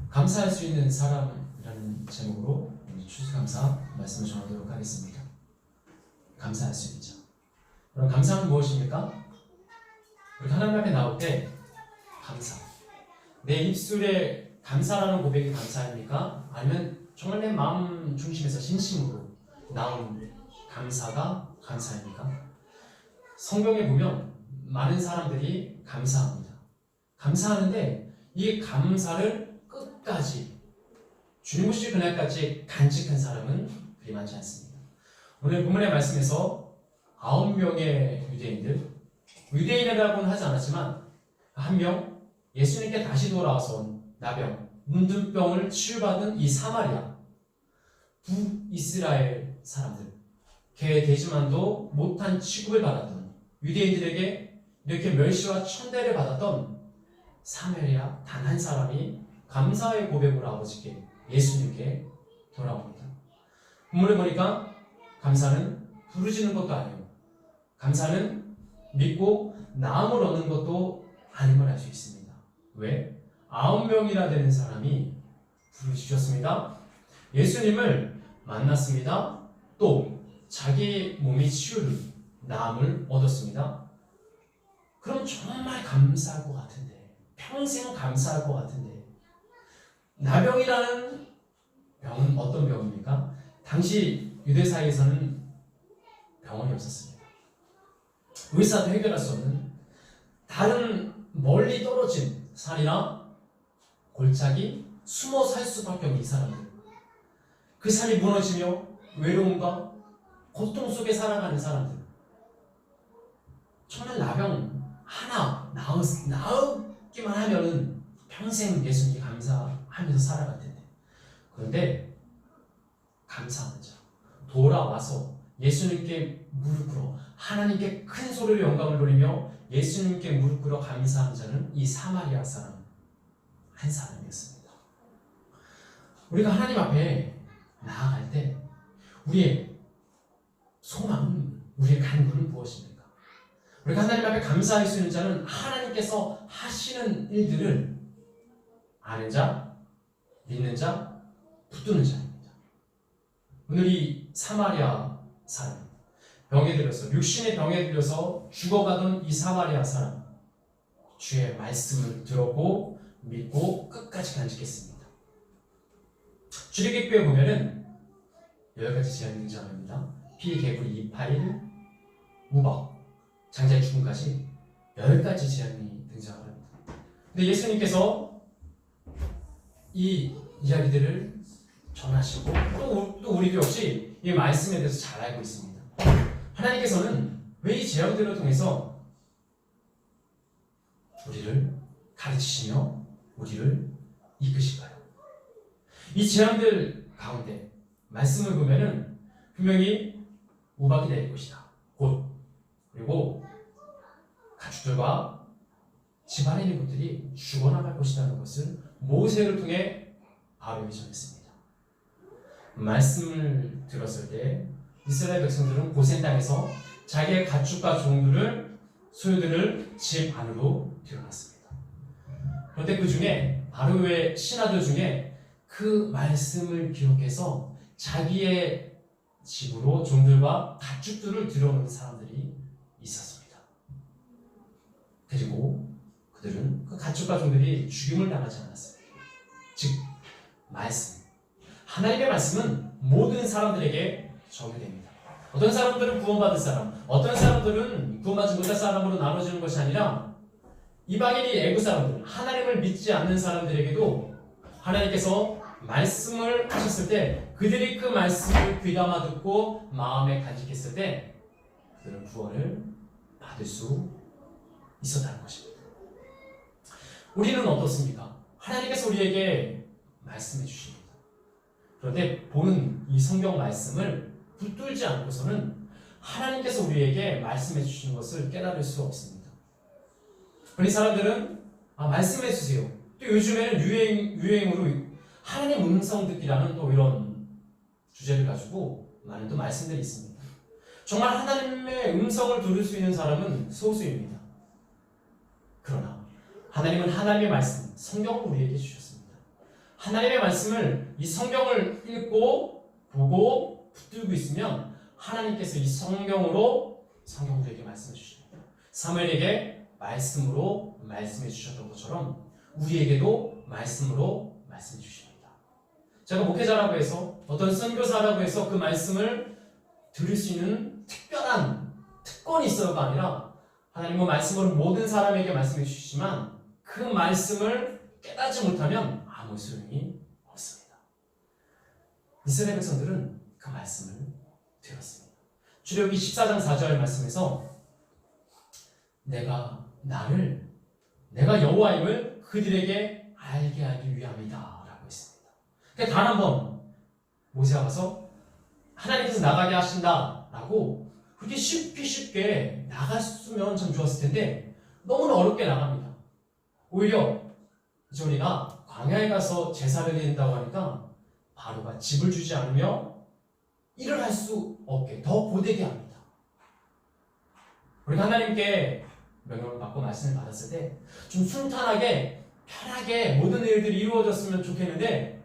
감사할 수 있는 사람이라는 제목으로 추수감사 말씀을 전하도록 하겠습니다. 감사할 수 있죠. 그럼 감사는 무엇입니까? 우리 하나님 앞에 나올 때 감사. 내 입술에 감사라는 고백이 감사입니까? 아니면 정말 내 마음 중심에서 진심으로 나온 감사가 감사입니까? 성경에 보면 많은 사람들이 감사합니다. 감사하는데 이 감사를 끝까지 주님 오실 그날까지 간직한 사람은 그리 많지 않습니다. 오늘 본문의 말씀에서 9명의 유대인이라고는 하지 않았지만 한 명 예수님께 다시 돌아와서 온 나병, 문둥병을 치유받은 이 사마리아 북이스라엘 사람들, 걔 되지만도 못한 취급을 받았던 유대인들에게 이렇게 멸시와 천대를 받았던 사마리아 단 한 사람이 감사의 고백으로 아버지께 예수님께 돌아옵니다. 본문을 보니까 감사는 부르짖는 것도 아니고 감사는 믿고 나음을 얻는 것도 아닌 걸 알 수 있습니다. 왜? 9명이나 되는 사람이 부르짖었습니다. 예수님을 만났습니다. 또 자기 몸이 치유를 나음을 얻었습니다. 그럼 정말 감사할 것 같은데, 평생 감사할 것 같은데, 나병이라는 병은 어떤 병입니까? 당시 유대사회에서는 병원이 없었습니다. 의사도 해결할 수 없는 다른 멀리 떨어진 산이나 골짜기 숨어 살 수밖에 없는 이 사람들, 그 산이 무너지며 외로움과 고통 속에 살아가는 사람들, 정말 나병 하나 나으기만 하면은 평생 예수님께 감사하면서 살아갈 텐데, 그런데 감사하는 자, 돌아와서 예수님께 무릎 꿇어 하나님께 큰 소리로 영광을 돌리며 예수님께 무릎 꿇어 감사하는 자는 이 사마리아 사람 한 사람이었습니다. 우리가 하나님 앞에 나아갈 때 우리의 소망은, 우리의 간구는 무엇입니까? 우리가 하나님 앞에 감사할 수 있는 자는 하나님께서 하시는 일들을 아는 자, 믿는 자, 붙드는 자입니다. 오늘 이 사마리아 사람, 병에 들려서, 육신의 병에 들려서 죽어가던 이 사마리아 사람, 주의 말씀을 들었고 믿고 끝까지 간직했습니다. 출애굽기에 보면은 10가지 재앙이 등장합니다. 피, 개구리, 이파일, 우박, 장자의 죽음까지 10가지 재앙이 등장합니다. 근데 예수님께서 이 이야기들을 전하시고 또 우리도 역시 이 말씀에 대해서 잘 알고 있습니다. 하나님께서는 왜 이 재앙들을 통해서 우리를 가르치시며 우리를 이끄실까요? 이 재앙들 가운데 말씀을 보면은 분명히 우박이 내릴 것이다. 곧. 그리고 가축들과 집안에 있는 것들이 죽어나갈 것이라는 것을 모세를 통해 바로에게 전했습니다. 말씀을 들었을 때 이스라엘 백성들은 고센 땅에서 자기의 가축과 종들을, 소유들을 집 안으로 들여놨습니다. 그런데 그 중에 바로의 신하들 중에 그 말씀을 기억해서 자기의 집으로 종들과 가축들을 들여오는 사람들이 있었습니다. 그리고 그들은 그 가축과 종들이 죽임을 당하지 않았습니다. 즉, 말씀, 하나님의 말씀은 모든 사람들에게 적용됩니다. 어떤 사람들은 구원받을 사람, 어떤 사람들은 구원받지 못할 사람으로 나눠지는 것이 아니라 이방인이 애국 사람들, 하나님을 믿지 않는 사람들에게도 하나님께서 말씀을 하셨을 때 그들이 그 말씀을 귀담아 듣고 마음에 간직했을 때 그들은 구원을 받을 수 있었다는 것입니다. 우리는 어떻습니까? 하나님께서 우리에게 말씀해 주십니다. 그런데 보는 이 성경 말씀을 붙들지 않고서는 하나님께서 우리에게 말씀해 주시는 것을 깨달을 수 없습니다. 그런 사람들은 말씀해 주세요. 또 요즘에는 유행으로 하나님 음성 듣기라는 또 이런 주제를 가지고 많은 또 말씀들이 있습니다. 정말 하나님의 음성을 들을 수 있는 사람은 소수입니다. 그러나 하나님은 하나님의 말씀, 성경을 우리에게 주셨습니다. 하나님의 말씀을 이 성경을 읽고 보고 붙들고 있으면 하나님께서 이 성경으로 우리에게 말씀해 주십니다. 사무엘에게 말씀으로 말씀해 주셨던 것처럼 우리에게도 말씀으로 말씀해 주십니다. 제가 목회자라고 해서 어떤 선교사라고 해서 그 말씀을 들을 수 있는 특별한 특권이 있어요가 아니라 하나님은 말씀으로 모든 사람에게 말씀해 주시지만 그 말씀을 깨닫지 못하면 아무 소용이 없습니다. 이스라엘 백성들은 그 말씀을 들었습니다. 출애굽기 14장 4절 말씀에서 내가 여호와임을 그들에게 알게 하기 위함이다 라고 했습니다. 그러니까 단 한 번 모세가 가서 하나님께서 나가게 하신다 라고 그렇게 쉽게 나갔으면 참 좋았을 텐데 너무나 어렵게 나갑니다. 오히려 이제 우리가 광야에 가서 제사를 드린다고 하니까 바로가 집을 주지 않으며 일을 할 수 없게 더 고되게 합니다. 우리가 하나님께 명령을 받고 말씀을 받았을 때 좀 순탄하게 편하게 모든 일들이 이루어졌으면 좋겠는데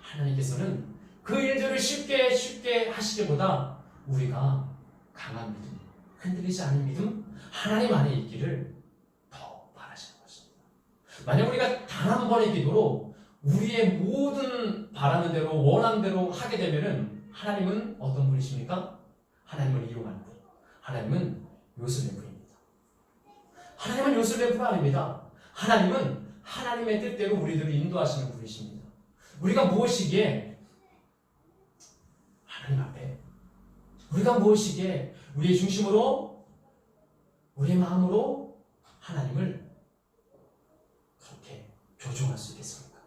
하나님께서는 그 일들을 쉽게 하시기보다 우리가 강한 믿음, 흔들리지 않은 믿음, 하나님 안에 있기를 더 바라시는 것입니다. 만약 우리가 단 한 번의 기도로 우리의 모든 바라는 대로 원하는 대로 하게 되면은 하나님은 어떤 분이십니까? 하나님을 이용하는 분. 하나님은 요술의 분입니다. 하나님은 요술의 분 아닙니다. 하나님은 하나님의 뜻대로 우리들을 인도하시는 분이십니다. 우리가 무엇이기에 하나님 앞에 우리가 무엇이기에 우리의 중심으로 우리의 마음으로 하나님을 그렇게 조종할 수 있겠습니까?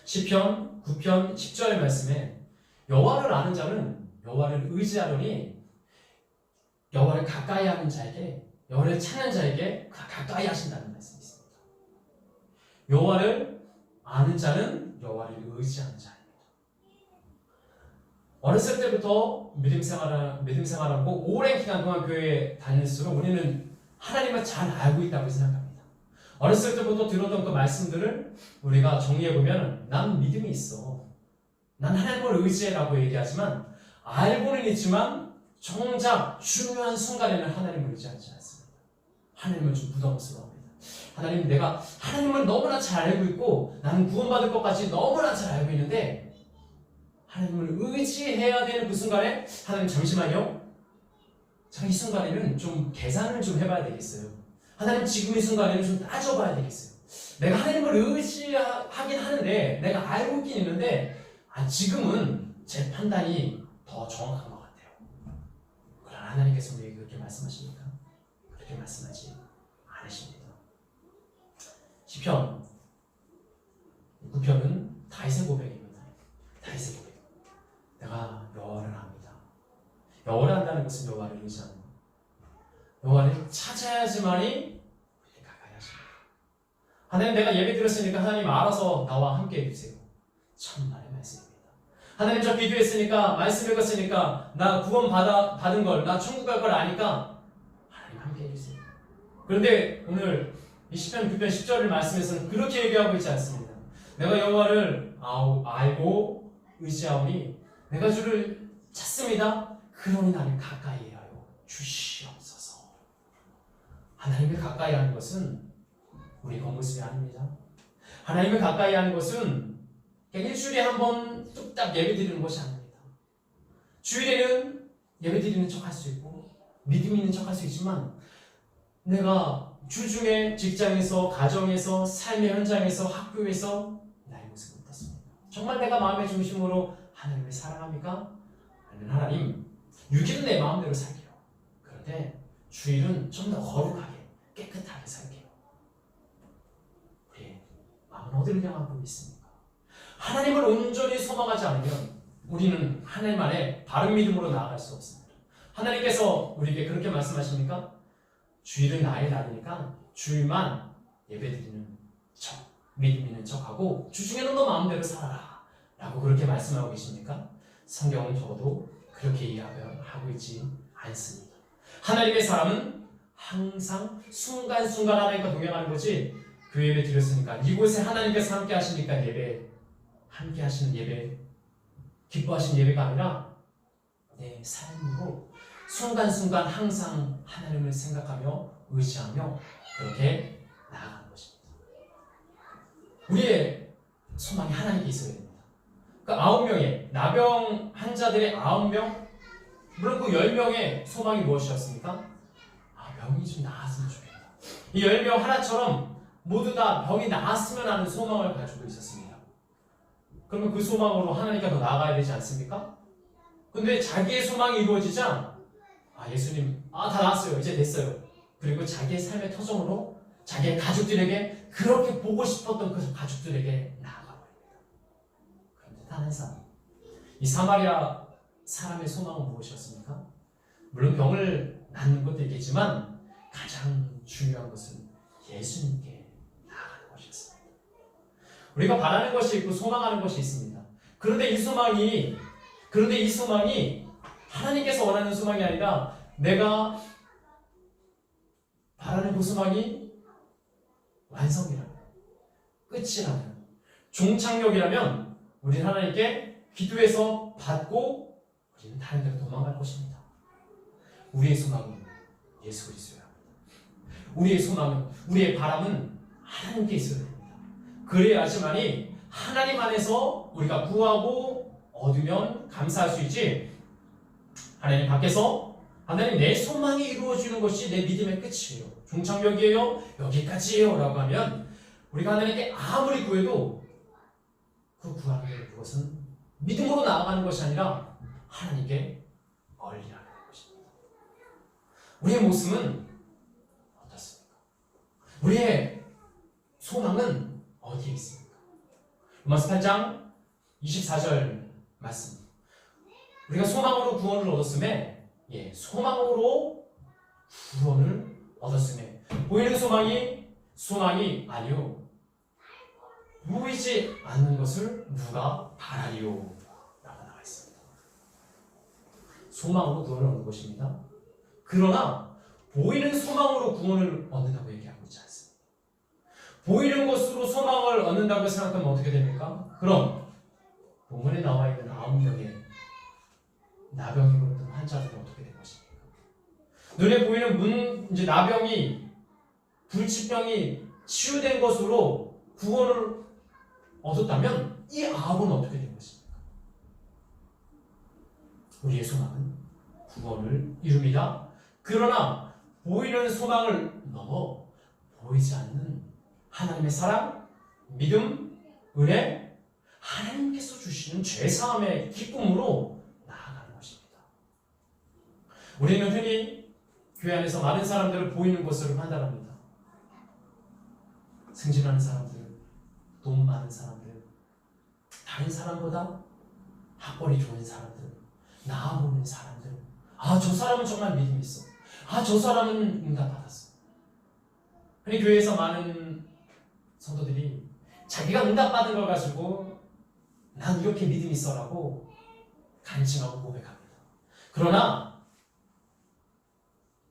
시편 9편 10절 말씀에 여호와를 아는 자는 여호와를 의지하려니 여호와를 가까이 하는 자에게 여호와를 찾는 자에게 가까이 하신다는 말씀이 있습니다. 여호와를 아는 자는 여호와를 의지하는 자입니다. 어렸을 때부터 믿음 생활하고 오랜 기간 동안 교회에 다닐수록 우리는 하나님을 잘 알고 있다고 생각합니다. 어렸을 때부터 들었던 그 말씀들을 우리가 정리해보면 난 믿음이 있어. 난 하나님을 의지해라고 얘기하지만 알고는 있지만 정작 중요한 순간에는 하나님을 의지하지 않습니다. 하나님은 좀 부담스러워합니다. 하나님, 내가 하나님을 너무나 잘 알고 있고 나는 구원받을 것까지 너무나 잘 알고 있는데 하나님을 의지해야 되는 그 순간에 하나님 잠시만요. 자, 이 순간에는 좀 계산을 좀 해봐야 되겠어요. 하나님 지금 이 순간에는 좀 따져봐야 되겠어요. 내가 하나님을 의지하긴 하는데 내가 알고 있긴 있는데 지금은 제 판단이 더 정확한 것 같아요. 그러나 하나님께서 우리에게 그렇게 말씀하십니까? 그렇게 말씀하지 않으십니다. 시편 9편은 다윗의 고백입니다. 다윗의 고백. 내가 여호와를 압니다. 여호와를 안다는 것은 여호와를 의지하는 것. 여호와를 찾아야지만이 우리를 가까이 하십니다. 하나님, 내가 예배 드렸으니까 하나님 알아서 나와 함께 해주세요. 천만의 말씀입니다. 하나님, 저 기도했으니까 말씀 읽었으니까 나 구원 받은 걸, 나 천국 갈 걸 아니까 하나님 함께 해주세요. 그런데 오늘 이 시편 9편 10절 말씀에서는 그렇게 얘기하고 있지 않습니다. 내가 여호와를 알고 의지하오니 내가 주를 찾습니다. 그러니 나를 가까이 하여 주시옵소서. 하나님을 가까이 하는 것은 우리 겉모습이 아닙니다. 하나님을 가까이 하는 것은 그냥 일주일에 한 번 뚝딱 예배 드리는 것이 아닙니다. 주일에는 예배 드리는 척 할 수 있고 믿음 있는 척 할 수 있지만 내가 주중에 직장에서, 가정에서, 삶의 현장에서, 학교에서 나의 모습은 어떻습니까? 정말 내가 마음의 중심으로 하나님을 사랑합니까? 아니면 하나님, 6일은 내 마음대로 살게요. 그런데 주일은 좀 더 거룩하게, 깨끗하게 살게요. 우리의 마음은 어디를 향하고 있습니까? 하나님을 온전히 소망하지 않으면 우리는 하나님 안에 바른 믿음으로 나아갈 수 없습니다. 하나님께서 우리에게 그렇게 말씀하십니까? 주일은 나의 날이니까 주일만 예배드리는 척, 믿음 있는 척하고 주중에는 너 마음대로 살아라 라고 그렇게 말씀하고 계십니까? 성경은 적어도 그렇게 이야기하고 있지 않습니다. 하나님의 사람은 항상 순간순간 하나님과 동행하는 거지 그 예배 드렸으니까 이곳에 하나님께서 함께 하시니까 예배 함께 하시는 예배, 기뻐하시는 예배가 아니라 내 삶으로 순간순간 항상 하나님을 생각하며 의지하며 그렇게 나아가는 것입니다. 우리의 소망이 하나님께 있어야 됩니다. 그 9명의 나병 환자들의 9명, 물론 그 10명의 소망이 무엇이었습니까? 병이 좀 나았으면 좋겠다. 이 10명 하나처럼 모두 다 병이 나았으면 하는 소망을 가지고 있었습니다. 그러면 그 소망으로 하나님께 더 나아가야 되지 않습니까? 근데 자기의 소망이 이루어지자 예수님 다 나았어요. 이제 됐어요. 그리고 자기의 삶의 터전으로 자기의 가족들에게 그렇게 보고 싶었던 그 가족들에게 나아가 버립니다. 그런데 단 한 사람, 이 사마리아 사람의 소망은 무엇이었습니까? 물론 병을 낫는 것도 있겠지만 가장 중요한 것은 예수님께 나아가는 것이었습니다. 우리가 바라는 것이 있고 소망하는 것이 있습니다. 그런데 이 소망이 하나님께서 원하는 소망이 아니라 내가 바라는 그 소망이 완성이라면, 끝이라면, 종착역이라면 우리는 하나님께 기도해서 받고 우리는 다른 데로 도망갈 것입니다. 우리의 소망은 예수 그리스도야. 우리의 소망은, 우리의 바람은 하나님께 있어야 됩니다. 그래야지만이 하나님 안에서 우리가 구하고 얻으면 감사할 수 있지, 하나님 밖에서 하나님 내 소망이 이루어지는 것이 내 믿음의 끝이에요, 종착역이에요, 여기까지예요 라고 하면 우리가 하나님께 아무리 구해도 그 구하는 게 그것은 믿음으로 나아가는 것이 아니라 하나님께 멀리라는 것입니다. 우리의 모습은 어떻습니까? 우리의 소망은 어디에 있습니까? 로마서 8장 24절 말씀, 우리가 소망으로 구원을 얻었음에, 소망으로 구원을 얻었음에, 보이는 소망이 아니요 보이지 않는 것을 누가 바라리요 라고 나와 있습니다. 소망으로 구원을 얻는 것입니다. 그러나 보이는 소망으로 구원을 얻는다고 얘기하고 있지 않습니다. 보이는 것으로 소망을 얻는다고 생각하면 어떻게 됩니까? 그럼 본문에 나와 있는 9명의 나병이 걸렸던 환자들은 어떻게 된 것입니까? 눈에 보이는 나병이, 불치병이 치유된 것으로 구원을 얻었다면 이 9은 어떻게 된 것입니까? 우리의 소망은 구원을 이룹니다. 그러나 보이는 소망을 넘어 보이지 않는 하나님의 사랑, 믿음, 은혜, 하나님께서 주시는 죄사함의 기쁨으로 나아가는 것입니다. 우리는 흔히 교회 안에서 많은 사람들을 보이는 것으로 판단합니다. 승진하는 사람들, 돈 많은 사람들, 다른 사람보다 학벌이 좋은 사람들, 나아 보이는 사람들, 저 사람은 정말 믿음이 있어, 저 사람은 응답받았어. 흔히 교회에서 많은 성도들이 자기가 응답받은 걸 가지고 난 이렇게 믿음이 있어라고 간증하고 고백합니다. 그러나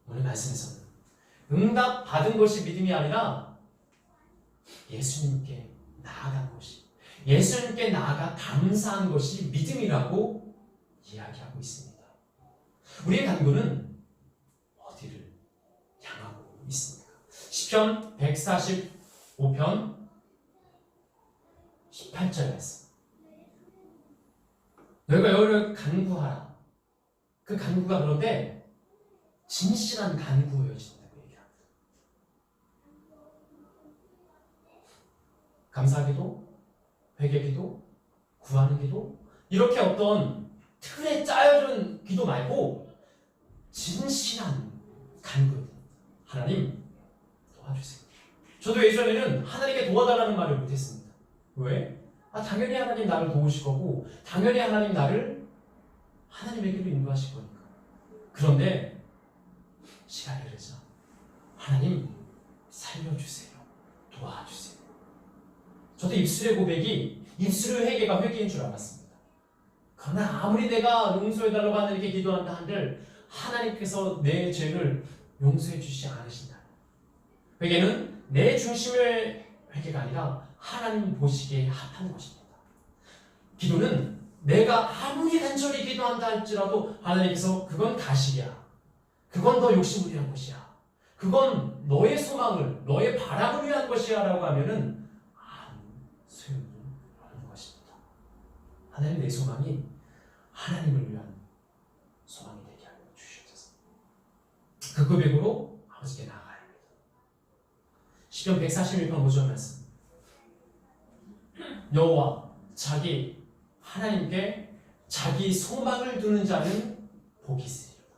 오늘 말씀에서는 응답받은 것이 믿음이 아니라 예수님께 나아간 것이, 예수님께 나아가 감사한 것이 믿음이라고 이야기하고 있습니다. 우리의 간구는 어디를 향하고 있습니까? 시편 145편 18절 말씀, 너희가 여호와를 간구하라. 그 간구가 그런데 진실한 간구여진다고 얘기합니다. 감사기도, 회개기도, 구하는 기도, 이렇게 어떤 틀에 짜여진 기도 말고 진실한 간구. 하나님 도와주세요. 저도 예전에는 하나님께 도와달라는 말을 못했습니다. 왜? 당연히 하나님 나를 도우실 거고, 당연히 하나님 나를 하나님에게로 인도하실 거니까. 그런데 시간이 흐르자 하나님 살려주세요, 도와주세요. 저도 입술의 고백이, 입술의 회개가 회개인 줄 알았습니다. 그러나 아무리 내가 용서해달라고 하나님께 기도한다 한들 하나님께서 내 죄를 용서해 주시지 않으신다. 회개는 내 중심의 회개가 아니라 하나님 보시기에 합하는 것입니다. 기도는 내가 아무리 간절히 기도한다 할지라도 하나님께서 그건 가식이야. 그건 너 욕심을 위한 것이야. 그건 너의 소망을, 너의 바람을 위한 것이야 라고 하면은 아무 소용이 없는 것입니다. 하나님 내 소망이 하나님을 위한 소망이 되게 하여 주시옵소서. 그 고백으로 아버지께 나아가야 합니다. 시편 141편 5절 말씀. 여호와 자기 하나님께 자기 소망을 두는 자는 복이 있으리로다.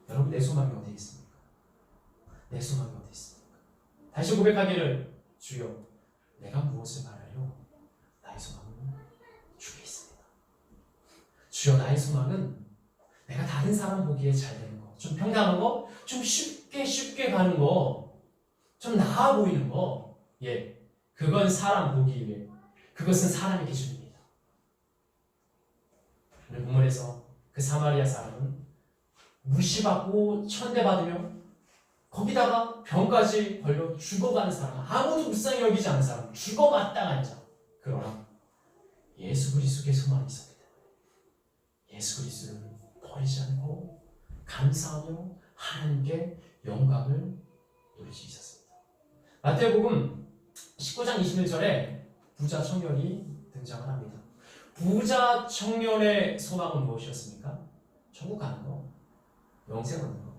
여러분 내 소망이 어디 있습니까? 내 소망이 어디 있습니까? 다시 고백하기를 주여 내가 무엇을 바라요? 나의 소망은 주께 있습니다. 주여 나의 소망은 내가 다른 사람 보기에 잘 되는 거, 좀 평탄한 거, 좀 쉽게 가는 거, 좀 나아 보이는 거, 예, 그건 사람 보기 위해, 그것은 사람의 기준입니다. 오늘 본문에서 그 사마리아 사람은 무시받고 천대받으며 거기다가 병까지 걸려 죽어가는 사람, 아무도 불쌍히 여기지 않는 사람, 죽어 마땅한 자. 그러나 예수 그리스도의 소망이 있었기 때문에 예수 그리스도를 버리지 않고 감사하며 하나님께 영광을 돌릴 수 있었습니다. 마태복음 19장 21절에 부자 청년이 등장을 합니다. 부자 청년의 소망은 무엇이었습니까? 천국 가는 거, 영생 얻는 거.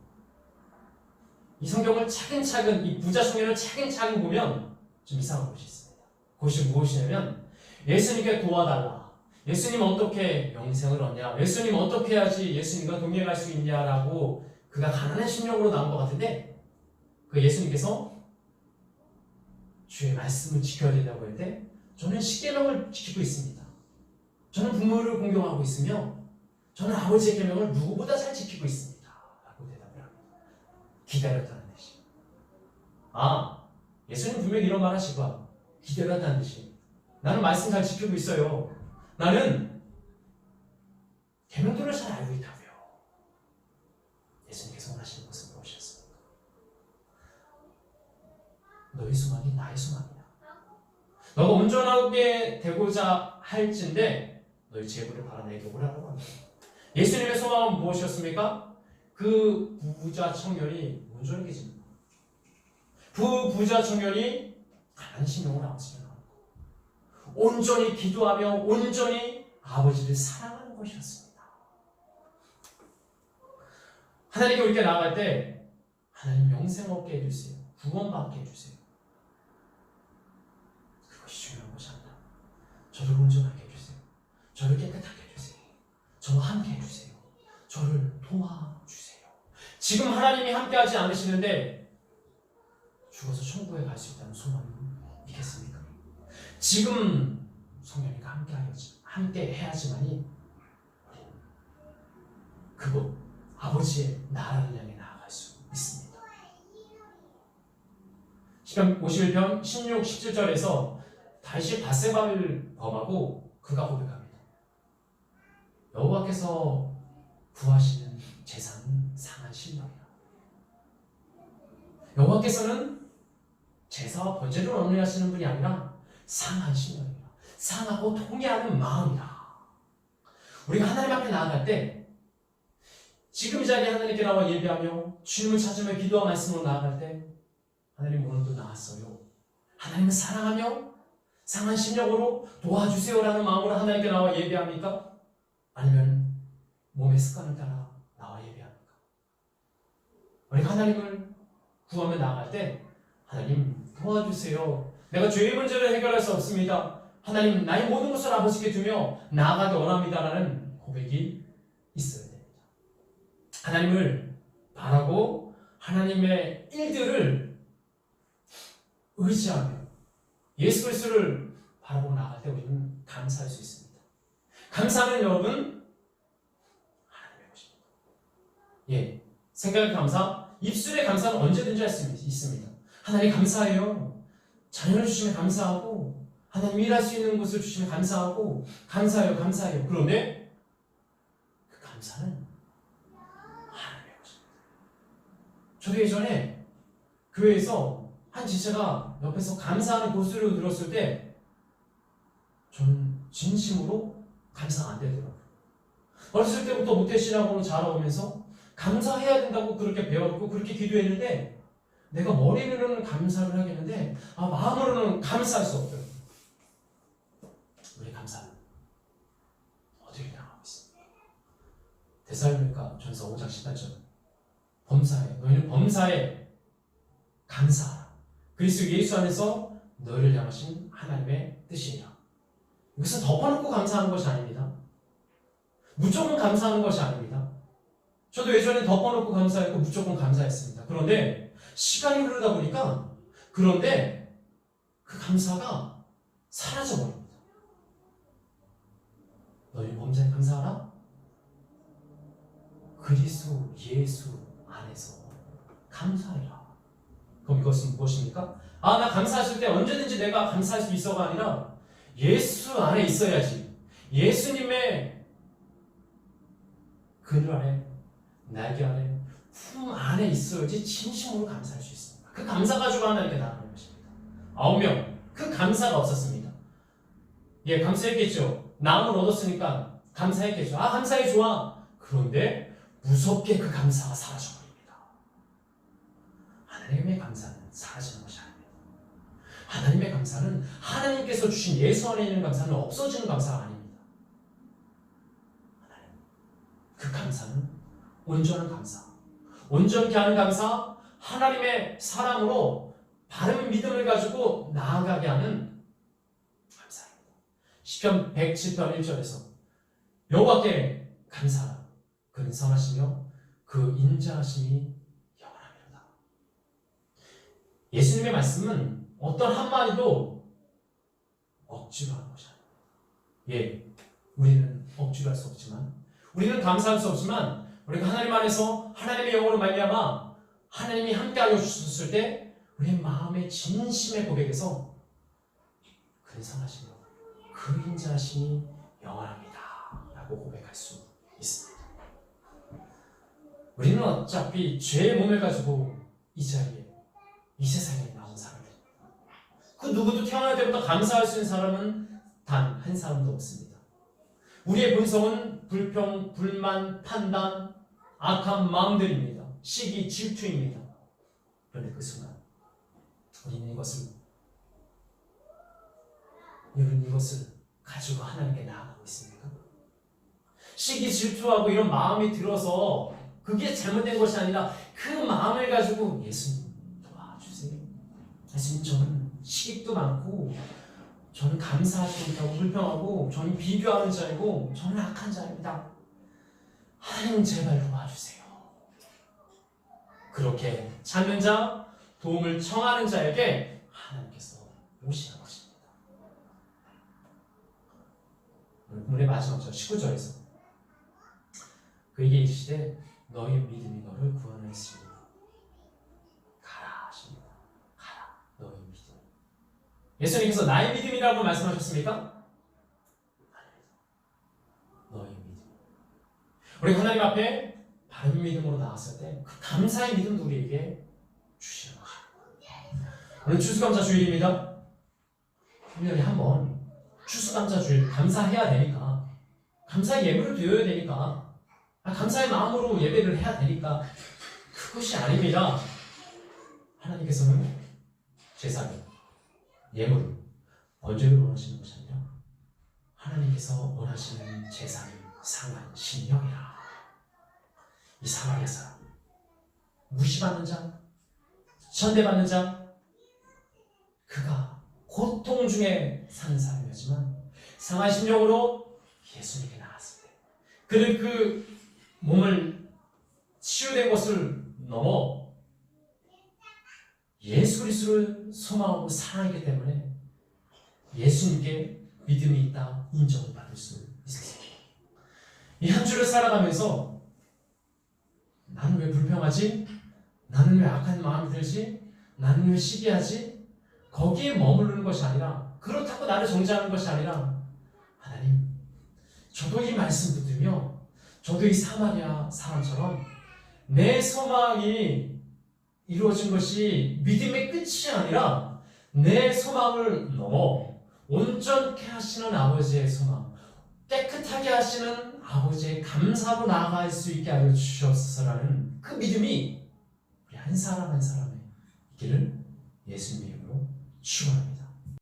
이 성경을 차근차근, 이 부자 청년을 차근차근 보면 좀 이상한 것이 있습니다. 그것이 무엇이냐면 예수님께 도와달라. 예수님 어떻게 영생을 얻냐? 예수님 어떻게 해야지 예수님과 동행할 수 있냐라고 그가 가난한 심령으로 나온 것 같은데 그 예수님께서 주의 말씀을 지켜야 된다고 할 때 저는 십계명을 지키고 있습니다. 저는 부모를 공경하고 있으며 저는 아버지의 계명을 누구보다 잘 지키고 있습니다. 라고 대답을 합니다. 기다렸다는 듯이. 예수님 분명히 이런 말 하시고 기다렸다는 듯이 나는 말씀 잘 지키고 있어요. 나는 계명들을 잘 알고 있다며. 예수님께서 원하시는 것은 무엇이었습니까? 너의 소망이 나의 소망이야. 너가 온전하게 되고자 할진데 너희 재물을 팔아 내게 오라고 합니다. 예수님의 소망은 무엇이었습니까? 그 부자 청년이 온전해집니다. 그 부자 청년이 가난한 심령으로 아버지를 나왔고 온전히 기도하며 온전히 아버지를 사랑하는 것이었습니다. 하나님께 우리가 나아갈 때 하나님 영생 얻게 해주세요. 구원받게 해주세요. 그것이 중요한 것이 아니라 저를 온전하게 해주세요. 저를 깨끗하게 해주세요. 저와 함께 해주세요. 저를 도와주세요. 지금 하나님이 함께하지 않으시는데 죽어서 천국에 갈 수 있다는 소망이 있겠습니까? 지금 성령님과 함께 해야지만이 그곳 아버지의 나라를 향해 나아갈 수 있습니다. 시편 51편 16, 17절에서 다시 밧세바를 범하고 그가 고백합니다. 여호와께서 구하시는 제사는 상한 신령이라. 여호와께서는 제사와 번제를 원하시는 분이 아니라 상한 신령이라. 상하고 통회하는 마음이라. 우리가 하나님 앞에 나아갈 때 지금 이 자리에 하나님께 나와 예배하며 주님을 찾으며 기도와 말씀으로 나아갈 때 하나님 오늘도 나왔어요. 하나님을 사랑하며 상한 심령으로 도와주세요라는 마음으로 하나님께 나와 예배합니까? 아니면 몸의 습관을 따라 나와 예배합니까? 우리가 하나님을 구하며 나아갈 때 하나님 도와주세요. 내가 죄의 문제를 해결할 수 없습니다. 하나님 나의 모든 것을 아버지께 두며 나아가기 원합니다라는 고백이 있어야 됩니다. 하나님을 바라고 하나님의 일들을 의지하며 예수 그리스도를 바라보고 나아갈 때 우리는 감사할 수 있습니다. 감사하는 여러분 하나님의 것입니다. 예, 생각의 감사, 입술의 감사는 언제든지 할 수 있습니다. 하나님 감사해요. 자녀를 주시면 감사하고 하나님 일할 수 있는 곳을 주시면 감사하고 감사해요. 그런데 그 감사는 하나님의 것입니다. 저도 예전에 교회에서 한 지체가 옆에서 감사하는 고수를 들었을 때 저는 진심으로 감사가 안 되더라고요. 어렸을 때부터 모태신앙으로 자라오면서 감사해야 된다고 그렇게 배웠고 그렇게 기도했는데 내가 머리로는 감사를 하겠는데 마음으로는 감사할 수 없더라고요. 우리 감사는 어떻게 나가고 있습니까? 데살로니가 전서 5장 18절 범사에 너희는 범사에 감사하라. 그리스도 예수 안에서 너희를 향하신 하나님의 뜻이니라. 이것은 덮어놓고 감사하는 것이 아닙니다. 무조건 감사하는 것이 아닙니다. 저도 예전에 덮어놓고 감사했고 무조건 감사했습니다. 그런데 시간이 흐르다 보니까 그런데 그 감사가 사라져버립니다. 너희 범사에 감사하라? 그리스도 예수 안에서 감사해라. 그럼 이것은 무엇입니까? 나 감사하실 때 언제든지 내가 감사할 수 있어가 아니라 예수 안에 있어야지. 예수님의 그늘 아래, 날개 아래, 품 안에 있어야지 진심으로 감사할 수 있습니다. 그 감사 가지고 하나님께 나아가는 것입니다. 9명, 그 감사가 없었습니다. 감사했겠죠. 나무를 얻었으니까 감사했겠죠. 감사해 좋아. 그런데 무섭게 그 감사가 사라져버립니다. 하나님의 감사는 사라지는 것이 아닙니다. 하나님의 감사는 하나님께서 주신 예수 안에 있는 감사는 없어지는 감사가 아닙니다. 그 감사는 온전한 감사, 온전케 하는 감사, 하나님의 사랑으로 바른 믿음을 가지고 나아가게 하는 감사입니다. 시편 107편 1절에서 여호와께 감사하라. 그는 선하시며 그 인자하심이 영원하리로다. 예수님의 말씀은 어떤 한마디도 억지로 하는 것이 아닙니다. 우리는 억지로 할 수 없지만, 우리는 감사할 수 없지만, 우리가 하나님 안에서 하나님의 영으로 말미암아 하나님이 함께하여 주셨을 때 우리의 마음의 진심의 고백에서 그는 선하시며 그 인자하심이 영원합니다 라고 고백할 수 있습니다. 우리는 어차피 죄의 몸을 가지고 이 자리에, 이 세상에 나온 사람입니다. 그 누구도 태어날 때부터 감사할 수 있는 사람은 단 한 사람도 없습니다. 우리의 본성은 불평, 불만, 판단, 악한 마음들입니다. 시기, 질투입니다. 그런데 그 순간 우리는 이것을 가지고 하나님께 나아가고 있습니까? 시기, 질투하고 이런 마음이 들어서 그게 잘못된 것이 아니라 그 마음을 가지고 예수님 도와주세요. 예수님, 저는 시기도 많고 저는 감사하지 못하고 불평하고 저는 비교하는 자이고 저는 악한 자입니다. 하나님 제발 도와주세요. 그렇게 찾는 자, 도움을 청하는 자에게 하나님께서 오시는 것입니다. 오늘 본문의 마지막 절 19절에서 그에게 이르시되 너희 믿음이 너를 구원했으니 가라 하십니다. 가라, 너희 믿음. 예수님께서 나의 믿음이라고 말씀하셨습니까? 아닙니다. 너희 믿음. 우리 하나님 앞에 바른 믿음으로 나왔을 때 그 감사의 믿음도 우리에게 주시는 것입니다. 오늘 추수감사 주일입니다. 1년에 한 번 추수감사 주일 감사해야 되니까, 감사의 예물을 드려야 되니까, 감사의 마음으로 예배를 해야 되니까 그것이 아닙니다. 하나님께서는 제사를, 예물을 번제를 원하시는 것이 아니라 하나님께서 원하시는 제사는 상한 신령이라. 이 사마리아 사람, 무시받는 자, 천대받는 자, 그가 고통 중에 사는 사람이었지만 상한 심령으로 예수님께 나갔을 때 그는 그 몸을 치유된 것을 넘어 예수 그리스도를 소망하고 사랑하기 때문에 예수님께 믿음이 있다 인정을 받을 수 있었습니다. 이 한 주를 살아가면서 나는 왜 불평하지? 나는 왜 악한 마음이 들지? 나는 왜 시기하지? 거기에 머무르는 것이 아니라, 그렇다고 나를 정죄하는 것이 아니라, 하나님, 저도 이 말씀 듣으며 저도 이 사마리아 사람처럼 내 소망이 이루어진 것이 믿음의 끝이 아니라 내 소망을 넘어 온전케 하시는 아버지의 소망, 깨끗하게 하시는 아버지의 감사로 나아갈 수 있게 하여 주시옵소서라는 그 믿음이 우리 한 사람 한 사람의 있기를 예수님의 이름으로 축원합니다.